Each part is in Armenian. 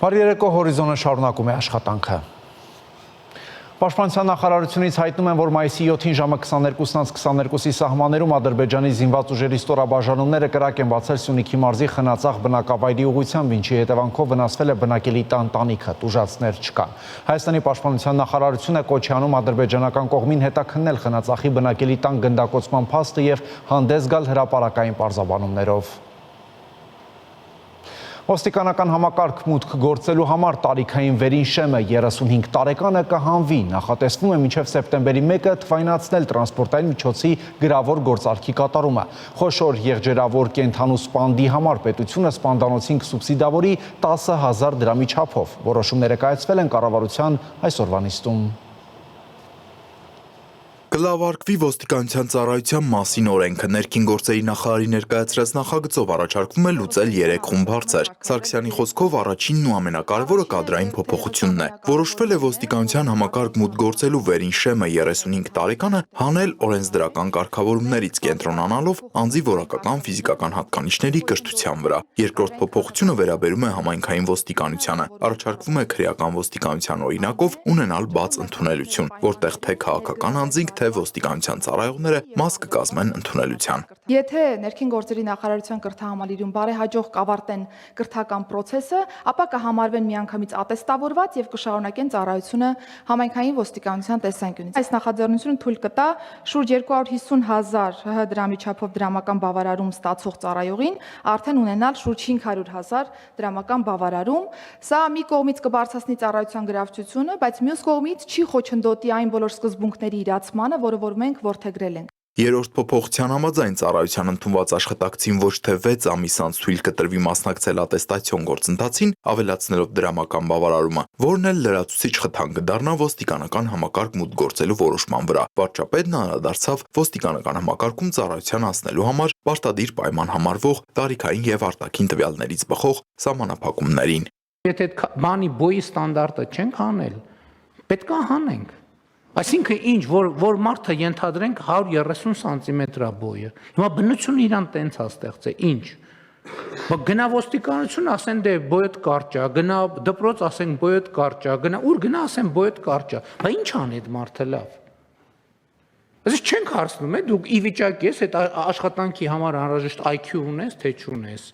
Բարի երեկո, Հորիզոնը շարունակում է աշխատանքը։ Պաշտպանության նախարարությունից հայտնում են, որ մայիսի 7-ին ժամը 22:22-ի սահմաններում Ադրբեջանի զինված ուժերի ստորաբաժանումները կրակ են բացել Սյունիքի մարզի Խնածախ բնակավայրի ուղղությամբ, ինչի հետևանքով վնասվել է բնակելի տանտանիքը, տուժածներ չկան։ Հայաստանի պաշտպանության նախարարությունը կոչ է անում ադրբեջանական կողմին հետաքննել Խնածախի բնակելի տան գնդակոծման փաստը եւ հանդես գալ հրապարակային պարզաբանումներով։ Ոստիկանական համակարգ մուտք գործելու համար տարիքային վերին շեմը 35 տարեկանը կհանվի, նախատեսվում է մինչև սեպտեմբերի 1-ը թվայնացնել տրանսպորտային միջոցի գրավոր գործարքի կատարումը։ Խոշոր եղջերավոր կենդանու սպանդի համար պետությունը սպանդանոցին կսուբսիդավորի 10,000 դրամի չափով։ Որոշումները կայացվել են կառավարության այսօրվա նիստում։ Կլավարկվի ոստիկանության ծառայության մասին օրենքը ներքին գործերի նախարարի ներկայացրած նախագծով առաջարկվում է լուծել 3 խումբ հարցեր։ Սարգսյանի խոսքով առաջինն ու ամենակարևորը կադրային փոփոխությունն է։ Որոշվել է ոստիկանության համակարգ մուտք գործելու վերին շեմը 35 տարեկանը հանել օրենսդրական կարգավորումներից կենտրոնանալով անձի որակական ֆիզիկական հատկանիշների կրթության վրա։ Երկրորդ փոփոխությունը վերաբերում է համայնքային ոստիկանությանը։ Առաջարկվում է քրեական ոստիկանության օրինակով ունենալ բաց ընդունելություն, որտեղ թե քաղաքական անձինք թե ոստիկանության ծառայողները մաս կկազմեն ընդունելության։ Եթե ներքին գործերի նախարարության կրթահամալիրում բարեհաջող կավարտեն կրթական process-ը, ապա կհամարվեն միանգամից ատեստավորված եւ կշարունակեն ծառայությունը համայնքային ոստիկանության տեսանկյունից։ Այս նախաձեռնությունը թույլ կտա շուրջ 250,000 ՀՀ դրամի չափով դրամական բավարարում ստացող ծառայողին արդեն ունենալ շուրջ 500,000 դրամական բավարարում։ Սա մի կողմից կբարձրացնի ծառայության գրավչությունը, բայց մյուս կողմից չի խոչընդոտի այն բոլոր սկզբունքների իրացմանը, որը որ մենք որդեգրել ենք։ Երրորդ փոփոխության համաձայն ծառայության ընդունված աշխատակցին ոչ թե 6 ամիս անց թույլ կտրվի մասնակցել ատեստացիոն գործընթացին, ավելացնելով դրամական բավարարումը, որն էլ լրացուցիչ խթան կդառնա ոստիկանական համակարգ մուտք գործելու որոշման վրա։ Վարչապետն անդրադարձավ ոստիկանական համակարգում ծառայության անցնելու համար պարտադիր պայման համարվող տարիքային եւ արտաքին տվյալներից բխող սահմանափակումներին։ Եթե բանի բոյի ստանդարտը չենք հանել, պետք է հանենք։ Այսինքն ինչ, որ մարդը ենթադրենք 130 սանտիմետրա բոյը։ Հիմա բնությունը իրան տենց է ստեղծել, ինչ։ Գնա ոստիկանություն, ասեն դե բոյդ կարճ է, գնա դպրոց, ասեն բոյդ կարճ է, գնա ուր գնա, ասեն բոյդ կարճ է։ Բա ինչ անի այդ մարդը լավ։ Այսինքն չենք հարցնում, դու ի վիճակի ես այդ աշխատանքի համար անհրաժեշտ IQ ունես, թե չունես։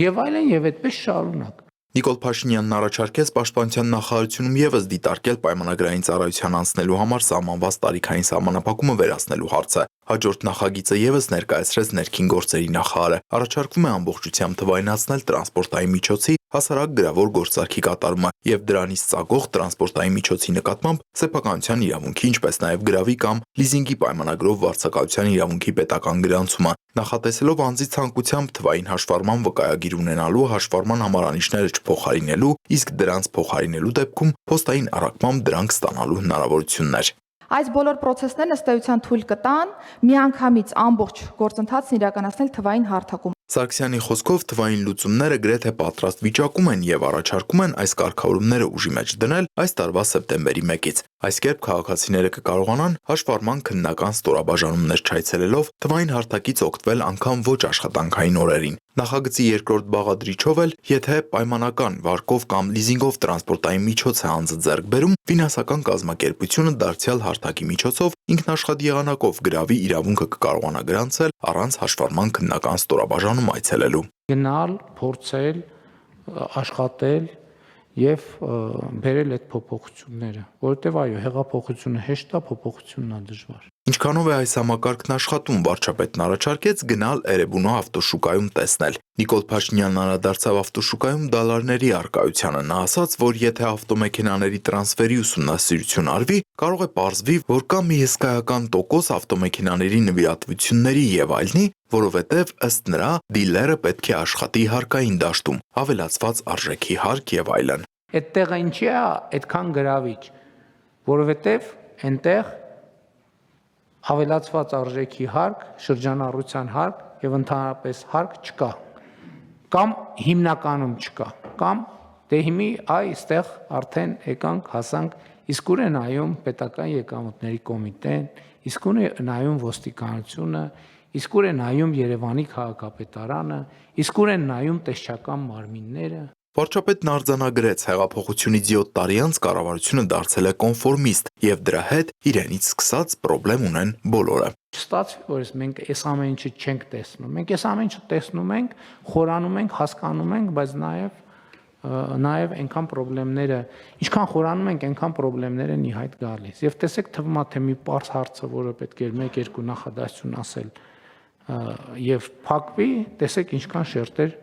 Եվ այլն եւ այդպես շարունակ։ Նիկոլ Փաշինյանն առաջարկեց պաշտպանության նախարարությունում եւս դիտարկել պայմանագրային ծառայության անցնելու համար սահմանված տարիքային սահմանափակումը վերացնելու հարցը։ Հաջորդ նախագիծը եւս ներկայացրեց ներքին գործերի նախարարը։ Առաջարկվում է ամբողջությամբ թվայնացնել տրանսպորտային միջոցի հասարակ գրավոր գործարքի կատարումը եւ դրանից ծագող տրանսպորտային միջոցի նկատմամբ սեփականության իրավունքի, ինչպես նաեւ գրավի կամ լիզինգի պայմանագրով վարձակալության իրավունքի պետական գրանցումը, նախատեսելով անձի ցանկությամբ թվային հաշվառման վկայագիր ունենալու, հաշվառման համարանիշները չփոխարինելու, իսկ դրանց փոխարինելու դեպքում փոստային առաքմամբ դրանք ստանալու հնարավորություններ։ Այս բոլոր process-ներն ըստ էության թույլ կտան միանգամից ամբողջ գործընթացն իրականացնել թվային հարթակում։ Սարգսյանի խոսքով թվային լուծումները գրեթե պատրաստ վիճակում են եւ առաջարկում են այս կարգավորումները ուժի մեջ դնել այս տարվա սեպտեմբերի 1-ից։ Այս կերպ քաղաքացիները կկարողանան հաշվառման քննական ստորաբաժանումներ չայցելելով թվային հարթակից օգտվել անգամ ոչ աշխատանքային օրերին։ Նախագծի երկրորդ բաղադրիչով էլ, եթե պայմանական վարկով կամ լիզինգով տրանսպորտային միջոց է անձը ձեռք բերում, ֆինանսական կազմակերպությունը դարձյալ հարթակի միջոցով ինքնաշխատ եղանակով գրավի իրավունքը կկարողանա գրանցել առանց հաշվառման քննական ստորաբաժանում այցելելու։ Գնալ, փորձել, աշխատել եւ բերել այդ փոփոխությունները, որովհետեւ այո, հեղափոխությունը հեշտ է, փոփոխությունն է դժվար։ Ինչքանով է այս համակարգն աշխատում, վարչապետն առաջարկեց գնալ Էրեբունու ավտոշուկայում տեսնել։ Նիկոլ Փաշինյանն անդրադարձավ ավտոշուկայում դալարների առկայությանը։ Նա ասաց, որ եթե ավտոմեքենաների տրանսֆերի ուսումնասիրություն արվի, կարող է պարզվի, որ կա մի հսկայական տոկոս ավտոմեքենաների նվիրատվությունների եւ այլնի, որովհետեւ ըստ նրա դիլերը պետք է աշխատի հարկային դաշտում, ավելացված արժեքի հարկ եւ այլն։ Այդտեղը ինչի է այդքան գրավիչ, որովհետեւ այնտեղ ավելացված արժեքի հարկ, շրջանառության հարկ եւ ընդհանրապես հարկ չկա, կամ հիմնականում չկա, կամ դե հիմի այստեղ արդեն եկանք հասանք, իսկ ուր է նայում պետական եկամուտների կոմիտեն, իսկ ուր է նայում ոստիկանությունը, իսկ ուր է նայում Երևանի քաղաքապետարանը, իսկ ուր են նայում տեսչական մարմինները։ Վարչապետն արձանագրեց հեղափոխությունից 7 տարի անց կառավարությունը դարձել է կոնֆորմիստ եւ դրա հետ իրենից սկսած խնդրեմ ունեն բոլորը։ Ստացվի, որ մենք այս ամեն ինչը չենք տեսնում։ Մենք այս ամեն ինչը տեսնում ենք, խորանում ենք, հասկանում ենք, բայց նաև այնքան խնդիրները, ինչքան խորանում ենք, այնքան խնդիրներ են ի հայտ գալիս։ Եվ տեսեք, թվում է թե մի պարզ հարցը, որը պետք է 1-2 նախադասություն ասել, եւ փակվի, տեսեք ինչքան շերտեր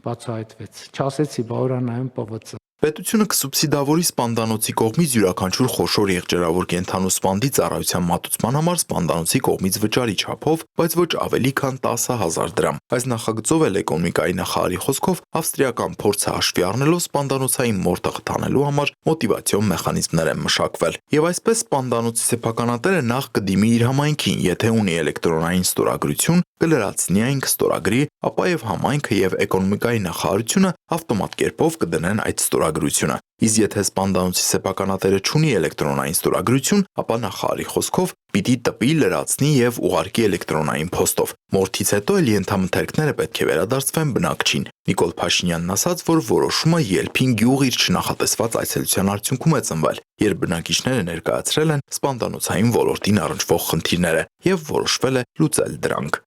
բացահայտվեց։ Չասեցի, բա օրա նայում ՊՎՑ։ Պետությունը կսուբսիդավորի սպանդանոցի կողմից յուրաքանչյուր խոշոր եղջերավոր կենդանու սպանդի ծառայության մատուցման համար սպանդանոցի կողմից վճարի չափով, բայց ոչ ավելի քան 10,000 դրամ։ Այս նախագծով էլ էկոնոմիկայի նախարարի խոսքով ավստրիական փորձը հաշվի առնելով սպանդանոցային մորթը խթանելու համար մոտիվացիոն մեխանիզմներ են մշակվել։ Եվ այսպես սպանդանոցի սեփականատերը նախ կդիմի իր համայնքին, եթե ունի էլեկտրոնային ստորագրություն, կլրացնի այն կստորագրի, ապա եւ համայնքը եւ էկոնոմիկայի նախարարությունը ավտոմատ կերպով կդնեն այդ ստորագրությունը։ Իսկ եթե սպանդանոցի սեփականատերը չունի էլեկտրոնային ստորագրություն, ապա նախարարի խոսքով պիտի տպի, լրացնի եւ ուղարկի էլեկտրոնային փոստով։ Մորթից հետո էլ ենթամթերքները պետք է վերադարձվեն բնակչին։ Նիկոլ Փաշինյանն ասաց, որ որոշումը ելփին գյուղ իր չնախատեսված այցելության արդյունքում է ծնվել, երբ բնակիչները ներկայացրել են սպանդանոցային ոլորտին առնչվող խնդիրները եւ որոշվել է լուծել դրանք։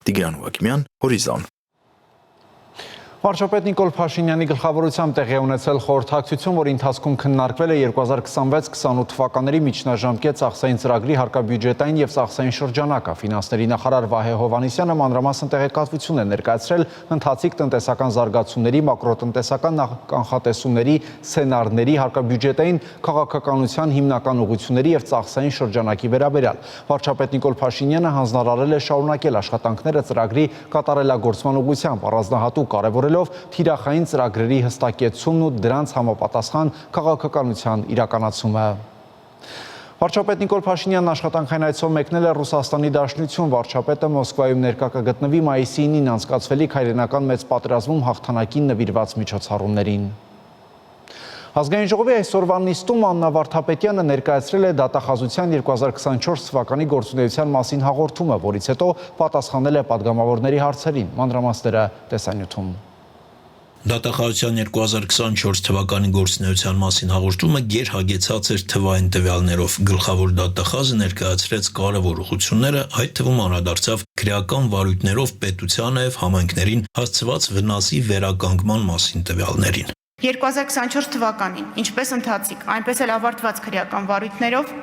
Տիգրան Ուակիմյան, Հորիզոն։ Վարչապետ Նիկոլ Փաշինյանի գլխավորությամբ տեղի է ունեցել խորհրդակցություն, որի ընթացքում քննարկվել է 2026-28 թվականների միջնաժամկետ ծախսային ծրագրի հարկաբյուջետային եւ ծախսային շրջանակը։ Ֆինանսների նախարար Վահե Հովհաննիսյանը մանրամասն տեղեկատվություն է ներկայացրել ընթացիկ տնտեսական զարգացումների, մակրոտնտեսական կանխատեսումների, սցենարների, հարկաբյուջետային քաղաքականության հիմնական ուղղությունների եւ ծախսային շրջանակի վերաբերյալ։ Վարչապետ Նիկոլ Փաշինյանը հանձնարարել է շարունակել աշխատանքները ծրագրի կատարելագործման ուղղությամբ, առանձնահատուկ կարևորելով թիրախային ծրագրերի հստակեցումն ու դրանց համապատասխան քաղաքականության իրականացումը։ Վարչապետ Նիկոլ Փաշինյանն աշխատանքային այցով մեկնել է Ռուսաստանի Դաշնություն։ Վարչապետը Մոսկվայում ներկա կգտնվի մայիսի 9-ին անցկացվելիք հայրենական մեծ պատերազմում հաղթանակին նվիրված միջոցառումներին։ Ազգային ժողովի այսօրվա նիստում Աննա Վարդապետյանը ներկայացրել է դատախազության 2024 թվականի գործունեության մասին հաղորդումը, որից հետո պատասխանել է падգամավորների հարցերին։ Մանրամասները տեսանյութում։ Դատախազության 2024 թվականի գործունեության մասին հաղորդումը գերհագեցած էր թվային տվյալներով։ Գլխավոր դատախազը ներկայացրեց կարևոր ուղղությունները, այդ թվում անդրադարձավ քրեական վարույթներով պետությանը եւ համայնքներին հասցված վնասի վերականգնման մասին տվյալներին։ 2024 թվականին, ինչպես ընթացիկ, այնպես էլ ավարտված քրեական վարույթներով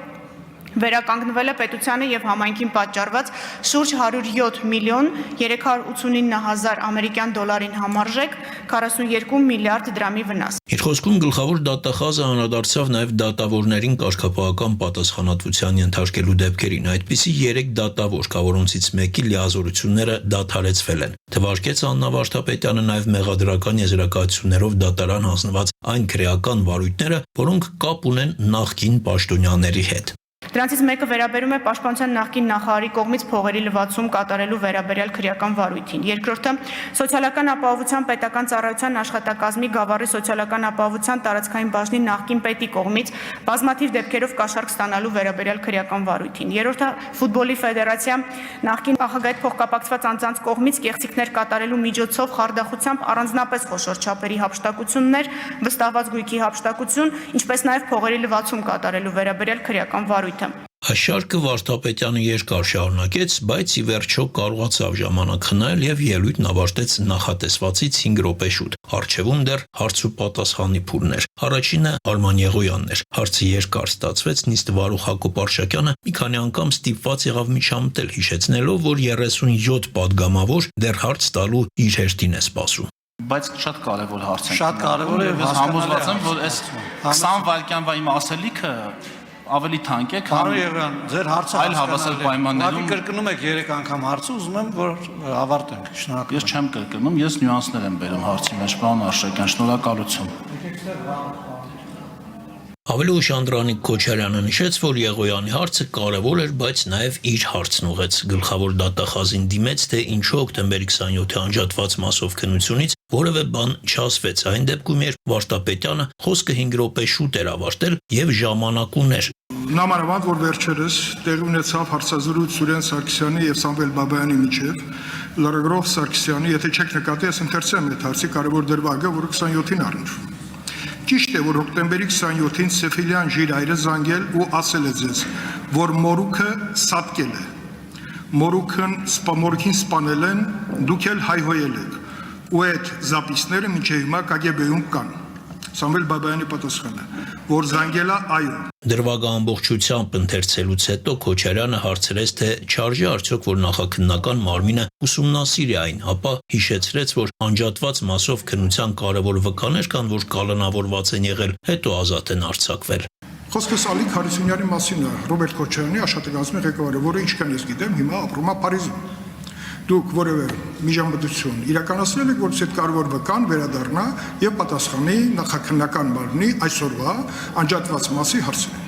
վերականգնվել է պետությանը եւ համայնքին պատճառված շուրջ 107 միլիոն 389 հազար ամերիկյան դոլարին համարժեք 42 միլիարդ դրամի վնաս։ Իր խոսքում գլխավոր դատախազը անդրադարձավ նաեւ դատավորներին կարգապահական պատասխանատվության ենթարկելու դեպքերին։ Այդպիսի 3 դատավոր, որոնցից մեկի լիազորությունները դադարեցվել են։ Թվարկեց Աննա Վարդապետյանը նաեւ մեղադրական եզրակացություններով դատարան հանձնված այն քրեական վարույթները, որոնք կապ ունեն նախկին պաշտոնյաների հետ։ Դրանցից մեկը վերաբերում է պաշտպանության նախկին նախարարի կողմից փողերի լվացում կատարելու վերաբերյալ քրեական վարույթին։ Երկրորդը սոցիալական ապահովության պետական ծառայության աշխատակազմի Գավառի սոցիալական ապահովության տարածքային բաժնի նախկին պետի կողմից բազմաթիվ դեպքերով կաշառք ստանալու վերաբերյալ քրեական վարույթին։ Երրորդը ֆուտբոլի ֆեդերացիա նախկին նախագահի փոխկապակցված անձանց կողմից կեղծիքներ կատարելու միջոցով խարդախությամբ առանձնապես խոշոր չափերի հափշտակություններ, վստահված գույքի հափշտակություն, ինչպես նաև փողերի լվացում կատարելու վերաբերյալ քրեական վարույթ։ Այս շարքը Վարդապետյանը երկար շարունակեց, բայց ի վերջո կարողացավ ժամանակ խնայել եւ ելույթն ավարտեց նախատեսվածից 5 րոպե շուտ։ Առջևում դեռ հարց ու պատասխանի փուլներ։ Առաջինը Արման Եղոյանն էր։ Հարցը երկար ստացվեց, նիստը Վարուխ Հակոբ Արշակյանը մի քանի անգամ ստիպված եղավ միջամտել, հիշեցնելով, որ 37 падգամավոր դեռ հարց տալու իր հերթին է սպասում։ Բայց շատ կարևոր հարց է։ Շատ կարևոր է, համոզված եմ, որ այս 20 վայրկյանվա իմ ասելիքը ավելի թանկ է, քան ձեր հարցը այլ հավասար պայմաններում կրկնում եք 3 անգամ հարցը, ուզում եմ որ ավարտենք։ Շնորհակալ։ Ես չեմ կրկնում, ես նյուանսներ եմ բերում հարցի մեջ, պարոն Արշակյան, շնորհակալություն։ Ավելի ուշ Անդրանիկ Քոչարյանը նշեց, որ Եղոյանի հարցը կարևոր էր, բայց նաև իր հարցն ուղեց։ Գլխավոր դատախազին դիմեց, թե ինչու հոկտեմբերի 27-ի անջատված մասով քննությունից որևէ բան չասվեց։ Այն դեպքում, երբ Վարդապետյանը խոսքը 5 րոպե շուտ էր ավարտել եւ ժամանակ ուներ։ Նամանավանդ, որ վերջերս տեղի ունեցավ հարցազրույց Սուրեն Սարգսյանի եւ Սամվել Բաբայանի միջև, լրագրող Սարգսյանի, եթե չեք նկատի, ես ընթերցել եմ այդ հարցի կարևոր դրվագը, որը 27-ին առնչվում։ Ճիշտ է, որ հոկտեմբերի 27-ին Սեֆիլյան Ժիրայրը զանգել ու ասել է ձեզ, որ մորուքը սատկել է, մորուքին սպանել են, դուք էլ հայհոյել եք, ու այդ զապիսները մինչև հիմա KGB-ում կան։ Սամվել Բաբայանի պատասխանը, որ զանգելա այո։ Դրվագը ամբողջությամբ ընթերցելուց հետո Քոչարյանը հարցրեց, թե չարժի արդյոք, որ նախաքննական մարմինը ուսումնասիրի այն, ապա հիշեցրեց, որ անջատված մասով քննության կարևոր վկաներ կան, որ կալանավորված են եղել, հետո ազատ են արձակվել։ Խոսքս Ալիկ Հարությունյանի մասին է, Ռոբերտ Քոչարյանի աշխատակազմի ղեկավարը, որը ինչքան ես գիտեմ, հիմա ապրում է Փարիզում։ Դուք որևէ միջամտություն իրականացրել եք, որից այդ կարևոր վկան վերադառնա եւ պատասխանի նախաքննական մարմնի այսօրվա անջատված մասի հարցին։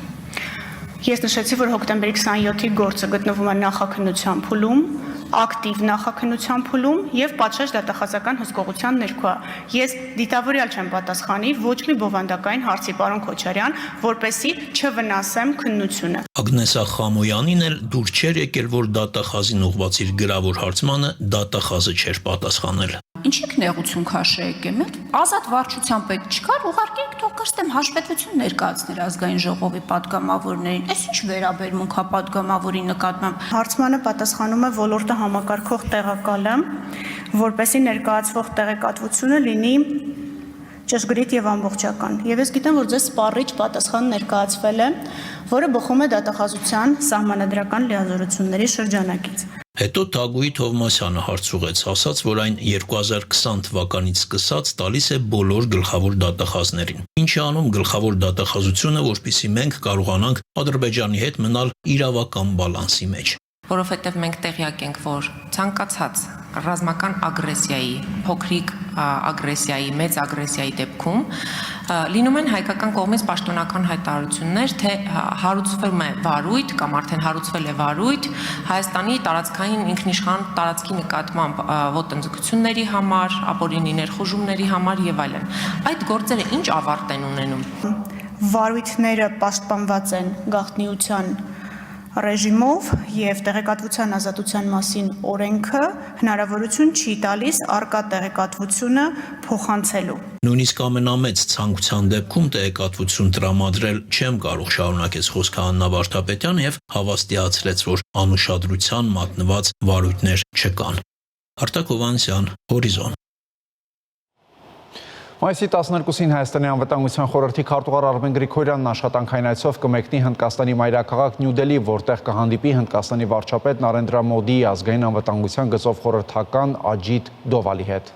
Ես նշեցի, որ հոկտեմբերի 27-ի գործը գտնվում է նախաքննության փուլում, ակտիվ նախաքննության փուլում եւ պատշաճ դատախազական հսկողության ներքո։ Ես դիտավորյալ չեմ պատասխանի ոչ մի բովանդակային հարցի, պարոն Քոչարյան, որպեսզի չվնասեմ քննությունը։ Ագնեսա Խամոյանին էլ դուր չէր եկել, որ դատախազին ուղղված իր գրավոր հարցմանը դատախազը չէր պատասխանել։ Ինչի՞ք նեղություն քաշե եկեմ, ազատ վարչության պետք չկար, ուղարկեք թող կստեմ հաշվետվություն ներկայացնել ազգային ժողովի պատգամավորներին։ Այս ինչ վերաբերմունք է պատգամավորի նկատմամբ։ Հարցմանը պատասխանում է ոլորտը համակարգող տեղակալը, որպեսզի ներկայացվող տեղեկատվությունը լինի ճշգրիտ եւ ամբողջական։ Եվ ես գիտեմ, որ ձեզ սպառիչ պատասխան ներկայացվել է, որը բխում է դատախազության սահմանադրական լիազորությունների շրջանակից։ Հետո Թագուհի Թովմասյանը հարց ուղեց, ասաց, որ այն 2020 թվականից սկսած տալիս է բոլոր գլխավոր դատախազներին։ Ինչ է անում գլխավոր դատախազությունը, որպեսզի մենք կարողանանք Ադրբեջանի հետ մնալ իրավական բալանսի մեջ։ Որովհետև մենք տեղյակ ենք, որ ցանկացած ռազմական ագրեսիայի, փոքրիկ ագրեսիայի, մեծ ագրեսիայի դեպքում լինում են հայկական կողմից պաշտոնական հայտարարություններ, թե հարուցվում է վարույթ կամ արդեն հարուցվել է վարույթ Հայաստանի տարածքային ինքնիշխան տարածքի նկատմամբ ոտնձգությունների համար, ապօրինի ներխուժումների համար եւ այլն։ Այդ գործերը ինչ ավարտ են ունենում։ Վարույթները պաշտպանված են գաղտնիության ռեժիմով եւ տեղեկատվության ազատության մասին օրենքը հնարավորություն չի տալիս արկա տեղեկատվությունը փոխանցելու։ Նույնիսկ ամենամեծ ցանկության դեպքում տեղեկատվություն տրամադրել չեմ կարող, շարունակեց խոսքը Աննա Վարդապետյանը եւ հավաստիացրեց, որ անուշադրության մատնված վարույթներ չկան։ Արտակ Հովհաննիսյան, Հորիզոն։ Մայիսի 12-ին Հայաստանի անվտանգության խորհրդի քարտուղար Արմեն Գրիգորյանն աշխատանքային այցով կմեկնի Հնդկաստանի մայրաքաղաք Նյու Դելհի, որտեղ կհանդիպի Հնդկաստանի վարչապետ Նարենդրա Մոդիի ազգային անվտանգության գծով խորհրդական Աջիտ Դովալի հետ։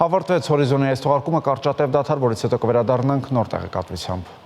Հավարտվեց Հորիզոնի այս թողարկումը, կարճատև դադար, որից հետո կվերադառնանք նոր տեղեկատվությամբ։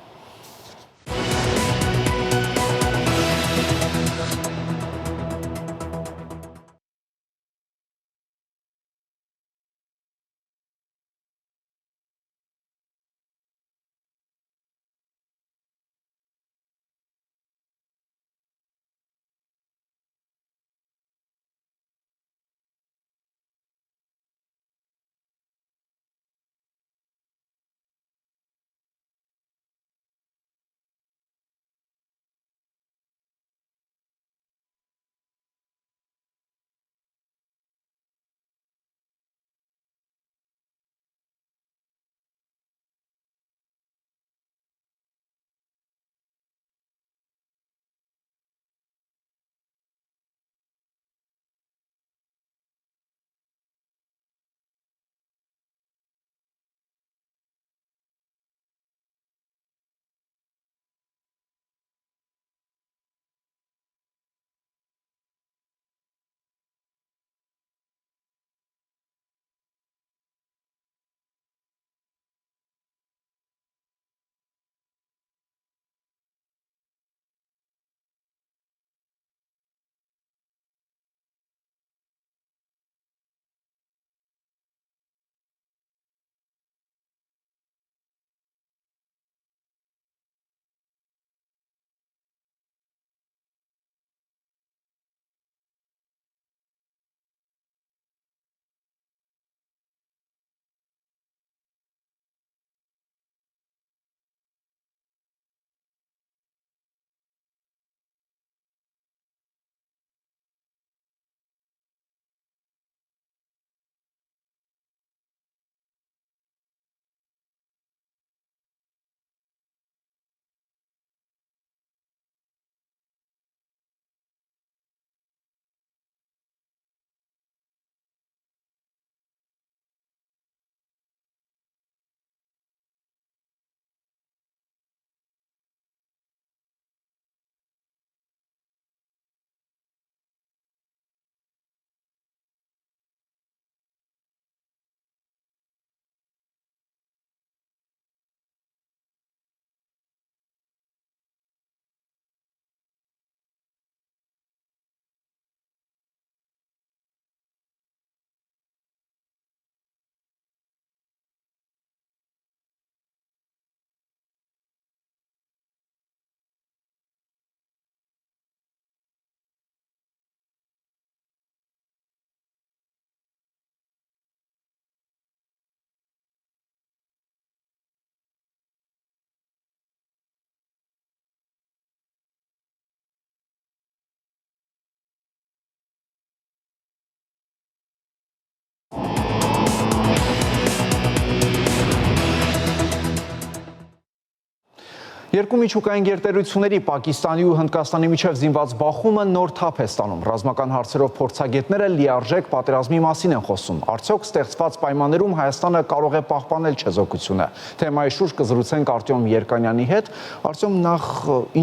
Երկու միջուկային գերտերությունների Պակիստանի ու Հնդկաստանի միջև զինված բախումը նոր թափ է ստանում։ Ռազմական հարցերով փորձագետները լիարժեք պատերազմի մասին են խոսում։ Արդյոք ստեղծված պայմաններում Հայաստանը կարող է պահպանել չեզոքությունը։ Թեմայի շուրջ կզրուցենք Արտյոմ Երկանյանի հետ։ Արտյոմ, նախ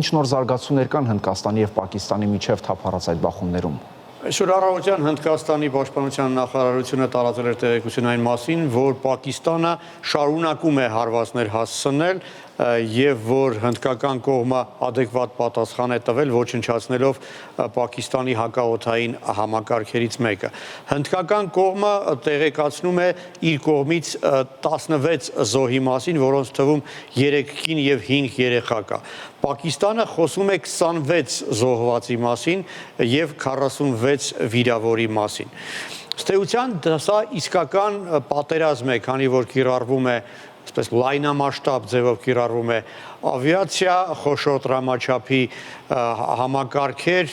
ինչ նոր զարգացումներ կան Հնդկաստանի եւ Պակիստանի միջև թափառած այդ բախումներում։ Այսօր առավոտյան Հնդկաստանի պաշտպանության նախարարությունը տարածել էր տեղեկություն այն մասին, որ Պակիստանը շարունակում է հարվածներ հասցնել եւ որ հնդկական կողմը adekvat պատասխան է տվել ոչնչացնելով Պակիստանի հակաօդային համակարգերից մեկը։ Հնդկական կողմը տեղեկացնում է իր կողմից 16 զոհի մասին, որոնց թվում 3 կին եւ 5 երեխա կա։ Պակիստանը խոսում է 26 զոհվածի մասին եւ 46 վիրավորի մասին։ Ըստ դա իսկական պատերազմ է, քանի որ կիրառվում է այսպես լայնամասշտաբ ձևով կիրառվում է ավիացիա, խոշոր տրամաչափի համակարգեր,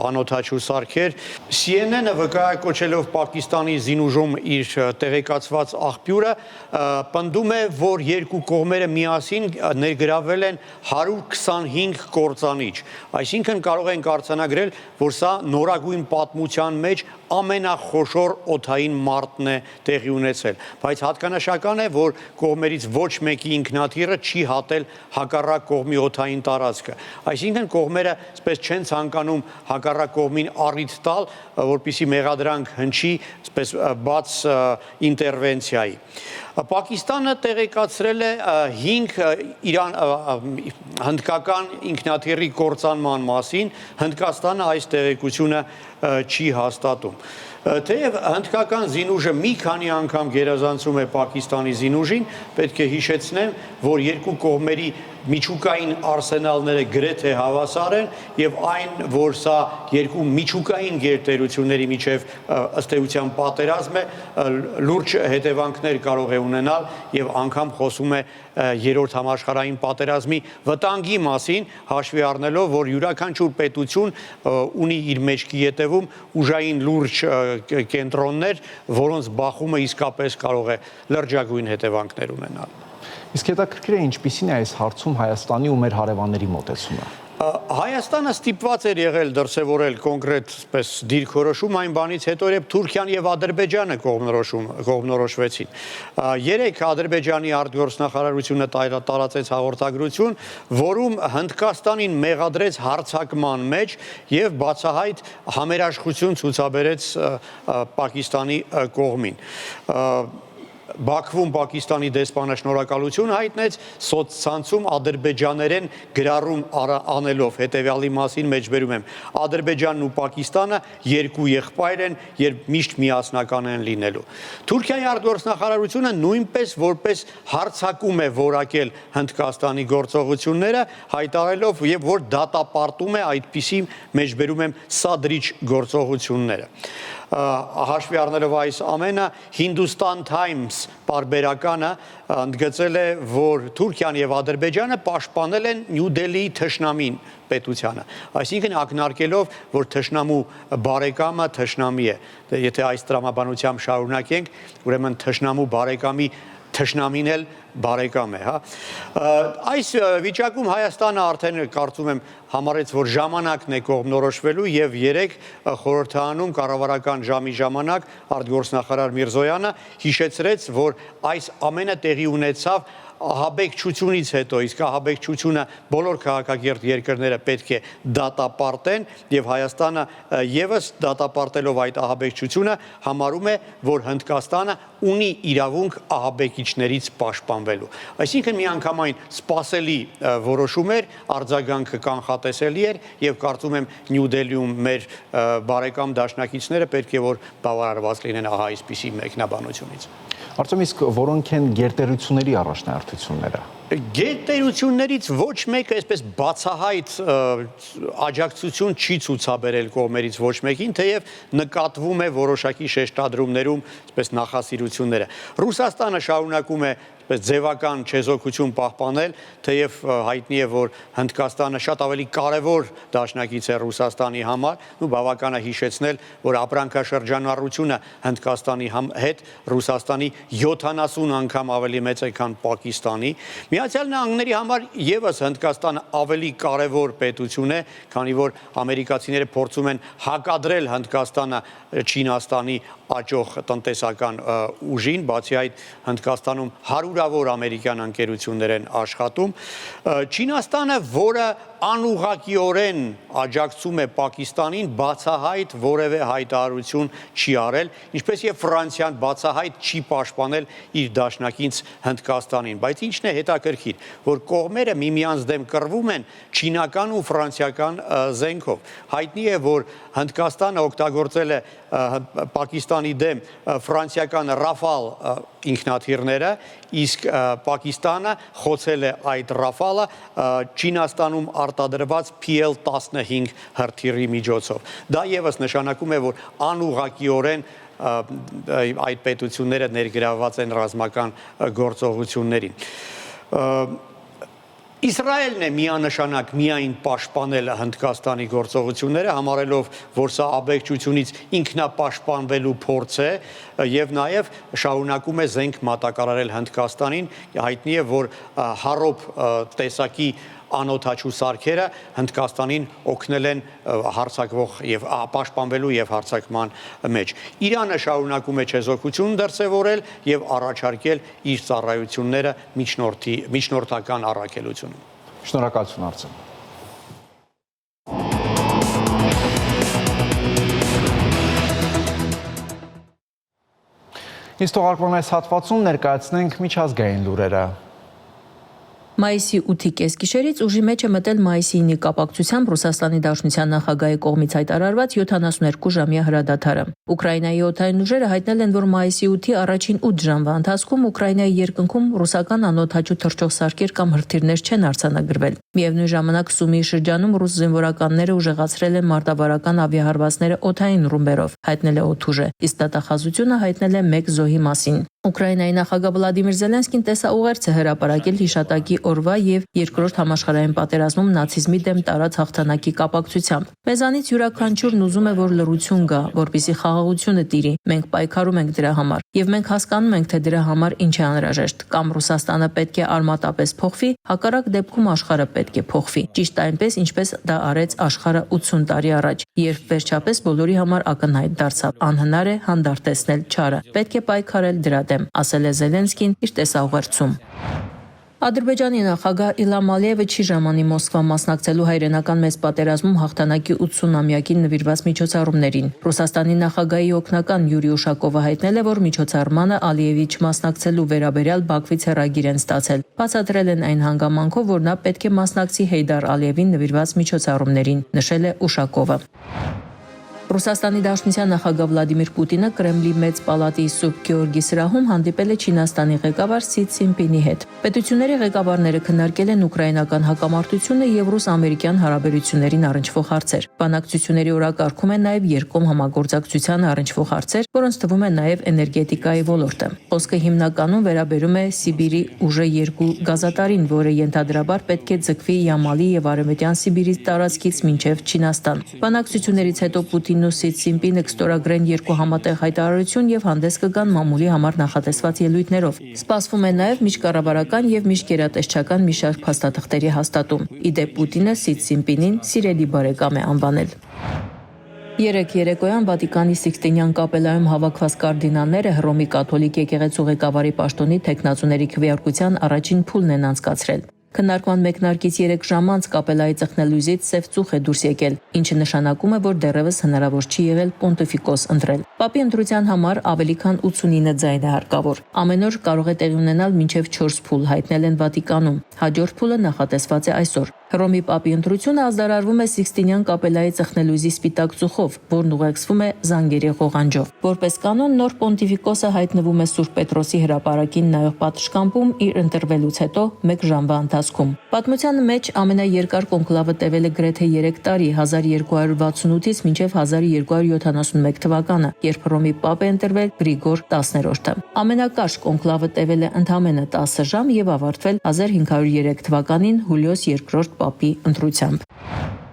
անօդաչու սարքեր։ CNN-ը վկայակոչելով Պակիստանի զինուժում իր տեղեկացված աղբյուրը պնդում է, որ երկու կողմերը միասին ներգրավել են 125 կործանիչ։ Այսինքն կարող ենք արձանագրել, որ սա նորագույն պատմության մեջ ամենախոշոր օդային մարտն է տեղի ունեցել, բայց հատկանշական է, որ կողմերից ոչ մեկի ինքնաթիռը չի հատել հակառակ կողմի օդային տարածքը։ Այսինքն կողմերը այսպես չեն ցանկանում հակառակ կողմին առիթ տալ, որպեսզի մեղադրանք հնչի այսպես բաց ինտերվենցիայի։ Պակիստանը տեղեկացրել է 5 հնդկական ինքնաթիռի կործանման մասին, Հնդկաստանը այս տեղեկությունը չի հաստատում։ Թեև հնդկական զինուժը մի քանի անգամ գերազանցում է Պակիստանի զինուժին, պետք է հիշեցնեմ, որ երկու կողմերի միջուկային արսենալները գրեթե հավասար են եւ այն, որ սա երկու միջուկային գերտերությունների միջև ըստ էության պատերազմ է, լուրջ հետևանքներ կարող է ունենալ եւ անգամ խոսում է երրորդ համաշխարհային պատերազմի վտանգի մասին, հաշվի առնելով, որ յուրաքանչյուր պետություն ունի իր մեջքի ետևում ուժային լուրջ կենտրոններ, որոնց բախումը իսկապես կարող է լրջագույն հետևանքներ ունենալ։ Իսկ հետաքրքիր է ինչպիսին է այս հարցում Հայաստանի ու մեր հարևանների մոտեցումը։ Հայաստանը ստիպված էր եղել դրսևորել կոնկրետ դիրքորոշում այն բանից հետո, երբ Թուրքիան եւ Ադրբեջանը կողմնորոշվեցին։ Երեք Ադրբեջանի արտգործնախարարությունը տարածեց հաղորդագրություն, որում Հնդկաստանին մեղադրեց հարձակման մեջ եւ բացահայտ համերաշխություն ցուցաբերեց Պակիստանի կողմին։ Բաքվում Պակիստանի դեսպանը շնորհակալություն հայտնեց, սոցցանցում ադրբեջաներեն գրառում անելով հետևյալի մասին մեջբերում եմ. Ադրբեջանն ու Պակիստանը երկու եղբայր են, երբ միշտ միասնական են լինելու։ Թուրքիայի արտգործնախարարությունը նույնպես որպես հարձակում է որակել Հնդկաստանի գործողությունները, հայտարարելով եւ որ դատապարտում է այդպիսի մեջբերում եմ սադրիչ գործողությունները։ Հաշվի առնելով այս ամենը, Hindustan Times պարբերականը ընդգծել է, որ Թուրքիան եւ Ադրբեջանը պաշտպանել են Նյու Դելհիի թշնամին պետությանը, այսինքն ակնարկելով, որ թշնամու բարեկամը թշնամի է։ Եթե այս տրամաբանությամբ շարունակենք, ուրեմն թշնամու բարեկամի թշնամին էլ բարեկամ է, հա։ Այս վիճակում Հայաստանը արդեն կարծում եմ համարեց, որ ժամանակն է կողմնորոշվելու եւ երեք խորհրդարանում կառավարական ժամի ժամանակ արտգործնախարար Միրզոյանը հիշեցրեց, որ այս ամենը տեղի ունեցավ ահաբեկչությունից հետո, իսկ ահաբեկչությունը բոլոր քաղաքակիրթ երկրները պետք է դատապարտեն եւ Հայաստանը եւս դատապարտելով այդ ահաբեկչությունը համարում է, որ Հնդկաստանը ունի իրավունք ահաբեկիչներից պաշտպանվելու։ Այսինքն միանգամայն սպասելի որոշում էր, արձագանքը կանխատեսելի էր եւ կարծում եմ Նյու Դելհիում մեր բարեկամ դաշնակիցները պետք է որ բավարարված լինեն ահա այսպիսի մեկնաբանությունից։ Արտյոմ, իսկ որոնք են գերտերությունների առաջնահերթությունները։ Գերտերություններից ոչ մեկը այսպես բացահայտ աջակցություն չի ցուցաբերել կողմերից ոչ մեկին, թեև նկատվում է որոշակի շեշտադրումներում այսպես նախասիրությունները։ Ռուսաստանը շարունակում է ձևական չեզոքություն պահպանել, թեև հայտնի է, որ Հնդկաստանը շատ ավելի կարևոր դաշնակից է Ռուսաստանի համար, ու բավական է հիշեցնել, որ ապրանքաշրջանառությունը Հնդկաստանի հետ Ռուսաստանի 70 անգամ ավելի մեծ է, քան Պակիստանի։ Միացյալ Նահանգների համար եւս Հնդկաստանը ավելի կարևոր պետություն է, քանի որ ամերիկացիները փորձում են հակադրել Հնդկաստանը Չինաստանի աճող տնտեսական ուժին, բացի այդ Հնդկաստանում հարյուրավոր ամերիկյան ընկերություններ են աշխատում։ Չինաստանը, որը անուղղակիորեն աջակցում է Պակիստանին, բացահայտ որևէ հայտարարություն չի արել, ինչպես եւ Ֆրանսիան բացահայտ չի պաշտպանել իր դաշնակից Հնդկաստանին, բայց ինչն է հետաքրքիր, որ կողմերը միմյանց դեմ կռվում են չինական ու ֆրանսիական զենքով։ Հայտնի է, որ Հնդկաստանը օգտագործել է Պակիստանի դեմ ֆրանսիական Ռաֆալ ինքնաթիռները, իսկ Պակիստանը խոցել է այդ Ռաֆալը Չինաստանում արտադրված PL-15 հրթիռի միջոցով։ Դա եւս նշանակում է, որ անուղղակիորեն այդ պետությունները ներգրավված են ռազմական գործողություններին։ Իսրայելն է միանշանակ միայն պաշտպանել Հնդկաստանի գործողությունները, համարելով, որ սա աբեկչությունից ինքնապաշտպանվելու փորձ է եւ նաեւ շարունակում է զենք մատակարարել Հնդկաստանին, հայտնի է, որ հարոբ տեսակի անօթաչու սարքերը Հնդկաստանին օգնել են հարձակվող եւ պաշտպանվելու եւ հարձակման մեջ։ Իրանը շարունակում է չեզոքություն դրսեւորել եւ առաջարկել իր ծառայությունները միջնորդական առաքելությունում։ Շնորհակալություն Արծեն։ Իսկ թողարկման այս հատվածում ներկայացնենք միջազգային լուրերը։ Մայիսի 8-ի կեսգիշերից ուժի մեջ է մտել մայիսի 9-ի կապակցությամբ Ռուսաստանի Դաշնության նախագահի կողմից հայտարարված 72-ժամյա հրադադարը։ Ուկրաինայի օդային ուժերը հայտնել են, որ մայիսի 8-ի առաջին 8 ժամվա ընթացքում Ուկրաինայի երկնքում ռուսական անօթաչու թռչող սարքեր կամ հրթիռներ չեն արձանագրվել։ Միևնույն ժամանակ Սումիի շրջանում ռուս զինվորականները ուժեղացրել են մարտավարական ավիահարվածները օդային ռումբերով, հայտնել է օդուժը, իսկ դատախազությունը հայտնել է 1 զոհի մասին։ Ուկրաինայի նախագահ Վլադիմիր Զելենսկին տեսաուղերձ է հրապարակել հիշատակի օրվա եւ երկրորդ համաշխարհային պատերազմում նացիզմի դեմ տարած հաղթանակի կապակցությամբ։ Մեզանից յուրաքանչյուրն ուզում է, որ լռություն գա, որպեսզի խաղաղությունը տիրի։ Մենք պայքարում ենք դրա համար եւ մենք հասկանում ենք, թե դրա համար ինչ է անհրաժեշտ։ Կամ Ռուսաստանը պետք է արմատապես փոխվի, հակառակ դեպքում աշխարհը պետք է փոխվի։ Ճիշտ այնպես, ինչպես դա արեց աշխարհը 80 տարի առաջ, երբ վերջապես բոլորի համար ակնհայտ դարձավ. անհնար է հանդարտեցնել չարը։ Պետք է պայքարել դրա դեմ, ասել է Զելենսկին իր տեսաուղերձում։ Ադրբեջանի նախագահ Իլհամ Ալիևը չի ժամանի Մոսկվա մասնակցելու հայրենական մեծ պատերազմում հաղթանակի 80-ամյակին նվիրված միջոցառումներին։ Ռուսաստանի նախագահի օգնական Յուրի Ուշակովը հայտնել է, որ միջոցառմանը Ալիևի չմասնակցելու վերաբերյալ Բաքվից հեռագիր են ստացել։ Բացատրել են այն հանգամանքով, որ նա պետք է մասնակցի Հեյդար Ալիևին նվիրված միջոցառումներին, նշել է Ուշակովը։ Ռուսաստանի Դաշնության նախագահ Վլադիմիր Պուտինը Կրեմլի մեծ պալատի Սուրբ Գեորգի սրահում հանդիպել է Չինաստանի ղեկավար Սի Ցինպինի հետ։ Պետությունների ղեկավարները քննարկել են ուկրաինական հակամարտությունը եւ ռուս-ամերիկյան հարաբերություններին առնչվող հարցեր։ Բանակցությունների օրակարգում են նաեւ երկկողմ համագործակցությանը առնչվող հարցեր, որոնց թվում է նաեւ էներգետիկայի ոլորտը։ Խոսքը հիմնականում վերաբերում է Սիբիրի ուժը 2 գազատարին, որը ենթադրաբար պետք է ձգվի Յամալի եւ Արևմտյան Սիբիրի տարածքից մինչեւ Չինաստան։ Բանակցություններից հետո Պուտինն ու Սի Ցինպինը կստորագրեն 2 համատեղ հայտարարություն եւ հանդես կգան մամուլի համար նախատեսված ելույթներով։ Սպասվում է նաեւ միջկառավարական եւ միջգերատեսչական մի շարք փաստաթղթերի հաստատում։ Իդեպ Պուտինը Սի Ցինպինին սիրելի բարեկամ է անվանել։ Երեկ երեկոյան Վատիկանի Սիքստինյան կապելայում հավաքված կարդինալները Հռոմի կաթոլիկ եկեղեցու ղեկավարի պաշտոնի թեկնածուների քվեարկության առաջին փուլն են անցկացրել։ Քննարկման մեկնարկից 3 ժամ անց կապելայի ծխնելույզից սև ծուխ է դուրս եկել, ինչը նշանակում է, որ դեռևս հնարավոր չի եղել պոնտիֆիկոս ընտրել։ Պապի ընտրության համար ավելի քան 89 ձայն է հարկավոր։ Ամեն օր կարող է տեղի ունենալ մինչև 4 փուլ, հայտնել են Վատիկանում։ Հաջորդ փուլը նախատեսված է այսօր։ Հռոմի Պապի ընտրությունը ազդարարվում է Սիքստինյան կապելայի ծխնելույզի սպիտակ ծուխով, որն ուղեկցվում է զանգերի ղողանջով։ Որպես կանոն, նոր պոնտիֆիկոսը հայտնվում է Սուրբ Պետրոսի հրապարակին նայող պատշգամբում իր ընտրվելուց հետո 1 ժամվա ընթացքում։ Պատմության մեջ ամենաերկար կոնկլավը տևել է գրեթե 3 տարի, 1268-ից մինչև 1271 թվականը, երբ Հռոմի Պապ է ընտրվել Գրիգոր 10-րդը։ Ամենակարճ կոնկլավը տևել է ընդամենը 10 ժամ եւ ավարտվել 1503 թվականին Հուլիոս II Պապի ընտրությամբ։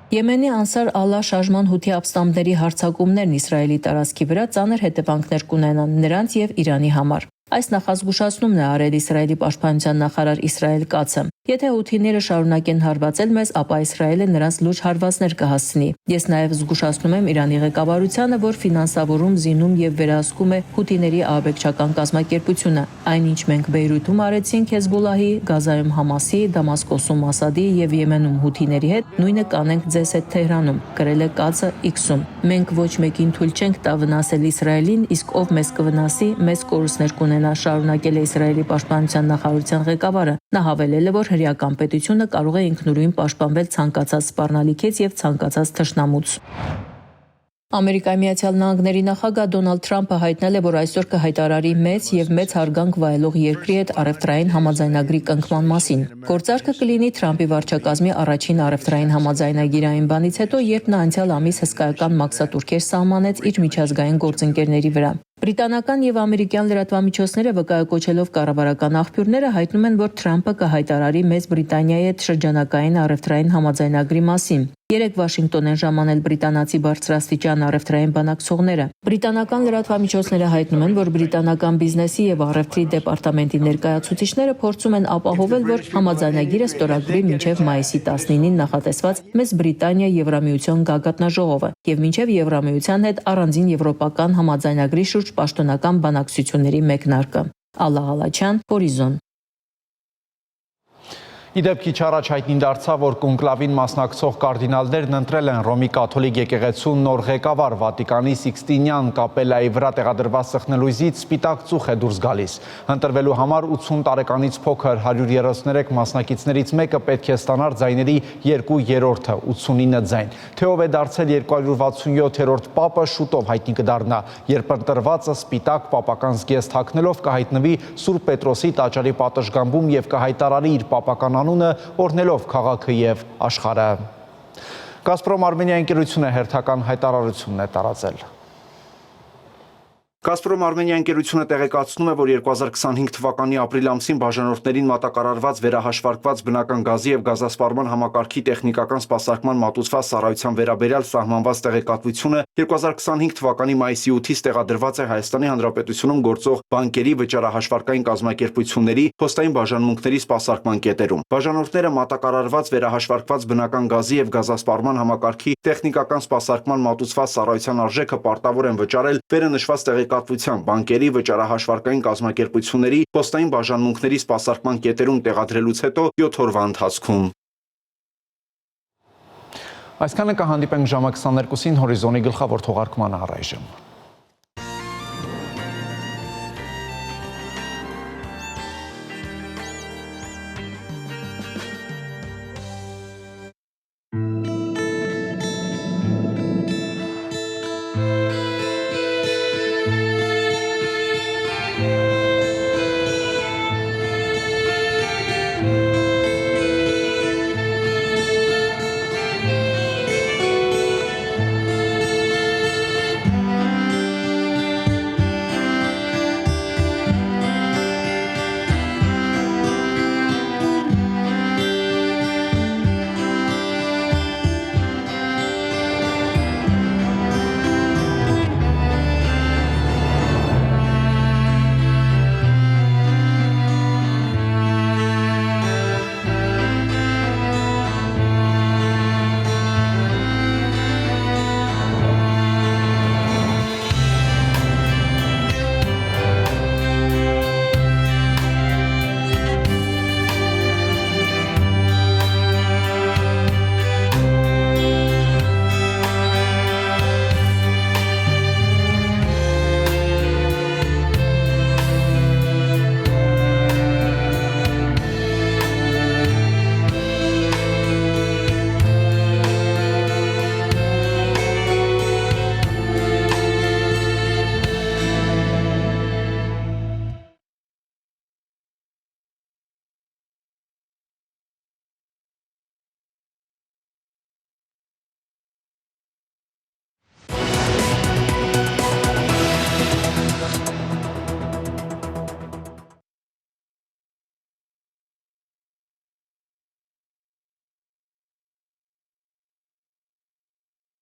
Եմենի Անսար Ալլա շարժման հութի ապստամբների հարձակումներն Իսրայելի տարածքի վրա ծանր հետևանքներ կունենան նրանց եւ Իրանի համար։ Այս նախազգուշացումն է արել Իսրայելի պաշտպանության նախարար Իսրայել Կացը։ Եթե հութիները շարունակեն հարվածել մեզ, ապա Իսրայելը նրանց լուրջ հարվածներ կհասցնի։ Ես նաև զգուշացնում եմ Իրանի ղեկավարությանը, որ ֆինանսավորում, զինում եւ վերահսկում է հութիների ահաբեկչական կազմակերպությունը։ Այնինչ մենք Բեյրութում արեցինք Հեզբոլլահի, Գազայում Համասի, Դամասկոսում Ասադի եւ Եմենում հութիների հետ, նույնը կանենք ձեզ հետ Թեհրանում, գրել է Կացը X-ում։ Մենք ոչ մեկին թույլ չենք տա վնասել Իսրայելին, իսկ ով մեզ կվնասի, մեծ կորուստներ կունենա, շարունակել է Իսրայելի պաշտպանության նախարարության ղեկավարը։ Նա հավելել է, որ հրեական պետությունը կարող է ինքնուրույն պաշտպանվել ցանկացած սպառնալիքից եւ ցանկացած թշնամուց։ Ամերիկայի Միացյալ Նահանգների նախագահ Դոնալդ Թրամփը հայտնել է, որ այսօր կհայտարարի մեծ եւ մեծ հարգանք վայելող երկրի հետ առևտրային համաձայնագրի կնքման մասին։ Գործարքը կլինի Թրամփի վարչակազմի առաջին առևտրային համաձայնագիրը այն բանից հետո, երբ նա անցյալ ամիս հսկայական մաքսատուրքեր սահմանեց իր միջազգային գործընկերների վրա։ Բրիտանական եւ ամերիկյան լրատվամիջոցները վկայակոչելով կառավարական աղբյուրները հայտնում են, որ Թրամփը կհայտարարի Մեծ Բրիտանիայի հետ շրջանակային առևտրային համաձայնագրի մասին։ Երեկ Վաշինգտոն են ժամանել բրիտանացի բարձրաստիճան առևտրային բանակցողները։ Բրիտանական լրատվամիջոցները հայտնում են, որ բրիտանական բիզնեսի եւ առևտրի դեպարտամենտի ներկայացուցիչները փորձում են ապահովել, որ համաձայնագիրը ստորագրվի մինչեւ մայիսի 19-ին նախատեսված Մեծ Բրիտանիա-Եվրամիություն գագաթնաժողովը եւ մինչեւ Եվրամիության հետ առանձին եվրոպական համաձայնագրի շուրջ պաշտոնական բանակցությունների մեկնարկը։ Ալլա Ալաչյան, Հորիզոն։ Իդեպ քիչ առաջ հայտնի դարձավ, որ կոնկլավին մասնակցող կարդինալներն ընտրել են Ռոմի կաթոլիկ եկեղեցու նոր ղեկավար Վատիկանի Սիքստինյան կապելայի վրա տեղադրված սխնելույզից սպիտակ ծուխ է դուրս գալիս։ Ընտրվելու համար 80 տարեկանից փոքր 133 մասնակիցներից մեկը պետք է ստանար ձայների 2/3-ը, 89 ձայն։ Թե ով է դարձել 267-րդ պապը շուտով հայտնի կդառնա, երբ ընտրվածը սպիտակ պապական զգեստ հագնելով կհայտնվի Սուրբ Պետրոսի տաճարի պատշգամբում եւ կհայտարարի իր պապական անունը, օրհնելով քաղաքը եւ աշխարհը։ Գազպրոմ Արմենիա ընկերությունը հերթական հայտարարությունն է տարածել։ Գազպրոմ Արմենիա ընկերությունը տեղեկացնում է, որ 2025 թվականի ապրիլ ամսին բաժանորդներին մատակարարված վերահաշվարկված բնական գազի եւ գազասպառման համակարգի տեխնիկական սպասարկման մատուցված ծառայության վերաբերյալ սահմանված տեղեկատվությունը 2025 թվականի մայիսի 8-ից տեղադրված է Հայաստանի Հանրապետությունում գործող բանկերի, վճարահաշվարկային կազմակերպությունների, փոստային բաժանմունքների սպասարկման կետերում։ Բաժանորդները մատակարարված վերահաշվարկված բնական գազի եւ գազասպառման համակարգի տեխնիկական սպասարկման մատուցված ծառայության արժեքը պարտավոր են վճարել վերը նշված տեղեկատվության բանկերի, վճարահաշվարկային կազմակերպությունների, փոստային բաժանմունքների սպասարկման կետերում տեղադրելուց հետո 7 օրվա ընթացքում։ Այսքանը կհանդիպենք ժամը 22-ին Հորիզոնի գլխավոր թողարկմանը առայժմ։